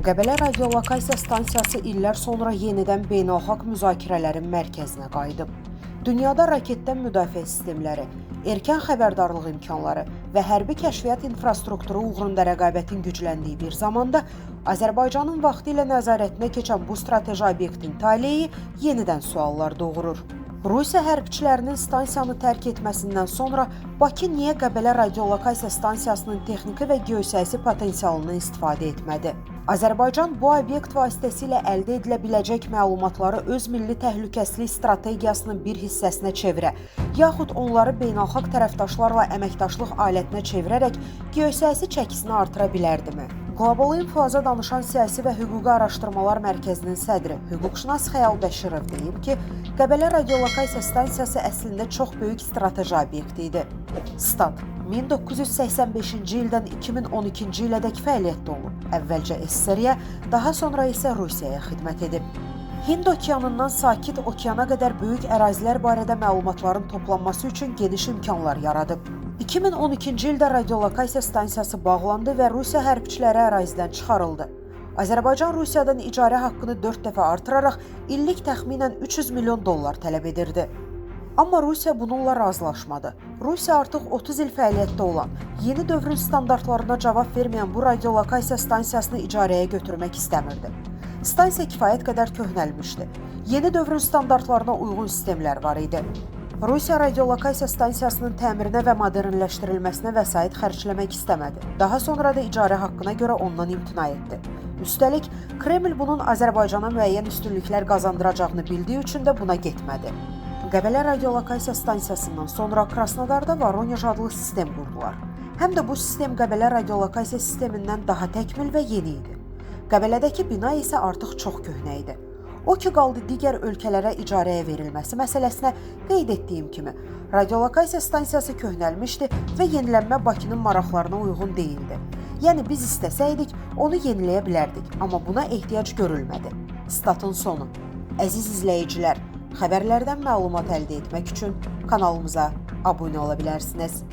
Qəbələ radiolokasiya stansiyası illər sonra yenidən beynəlxalq müzakirələrin mərkəzinə qayıdıb. Dünyada raketdən müdafiə sistemləri, erkən xəbərdarlıq imkanları və hərbi kəşfiyyat infrastrukturu uğrunda rəqabətin gücləndiyi bir zamanda Azərbaycanın vaxtilə nəzarətinə keçən bu strateji obyektin taleyi yenidən suallar doğurur. Rusiya hərbçilərinin stansiyanı tərk etməsindən sonra Bakı niyə Qəbələ radiolokasiya stansiyasının texniki və geosiyasi potensialından istifadə etmədi? Azərbaycan bu obyekt vasitəsilə əldə edilə biləcək məlumatları öz milli təhlükəsizlik strategiyasının bir hissəsinə çevirə, yaxud onları beynəlxalq tərəfdaşlarla əməkdaşlıq alətinə çevirərək geosiyasi çəkisini artıra bilərdimi? Qlobal İnfoza danışan Siyasi və Hüquqi Araşdırmalar Mərkəzinin sədri, hüquqşünas Xəyal Bəşirov deyib ki, Qəbələ radiolokasiya stansiyası əslində çox böyük strateji obyekt idi. Stat 1985-ci ildən 2012-ci ilədək fəaliyyətdə olub. Əvvəlcə SSR-yə, daha sonra isə Rusiyaya xidmət edib. Hind okeanından Sakit okeana qədər böyük ərazilər barədə məlumatların toplanması üçün geniş imkanlar yaradıb. 2012-ci ildə radiolokasiya stansiyası bağlandı və Rusiya hərbçiləri ərazidən çıxarıldı. Azərbaycan Rusiyadan icarə haqqını 4 dəfə artıraraq illik təxminən $300 milyon tələb edirdi. Amma Rusiya bununla razılaşmadı. Rusiya artıq 30 il fəaliyyətdə olan, yeni dövrün standartlarına cavab verməyən bu radiolokasiya stansiyasını icarəyə götürmək istəmirdi. Stansiya kifayət qədər köhnəlmişdi. Yeni dövrün standartlarına uyğun sistemlər var idi. Rusiya radiolokasiya stansiyasının təmirinə və modernləşdirilməsinə vəsait xərcləmək istəmədi. Daha sonra da icarə haqqına görə ondan imtina etdi. Üstəlik, Kreml bunun Azərbaycana müəyyən üstünlüklər qazandıracağını bildiyi üçün də buna getmədi. Qəbələ radiolokasiya stansiyasından sonra Krasnodarda Voronej adlı sistem qurdular. Həm də bu sistem Qəbələ radiolokasiya sistemindən daha təkmil və yeni idi. Qəbələdəki bina isə artıq çox köhnə idi. O ki qaldı digər ölkələrə icarəyə verilməsi məsələsinə qeyd etdiyim kimi, radiolokasiya stansiyası köhnəlmişdi və yenilənmə Bakının maraqlarına uyğun deyildi. Yəni biz istəsəydik, onu yeniləyə bilərdik, amma buna ehtiyac görülmədi. Statın sonu. Əziz izləyicilər, xəbərlərdən məlumat əldə etmək üçün kanalımıza abunə ola bilərsiniz.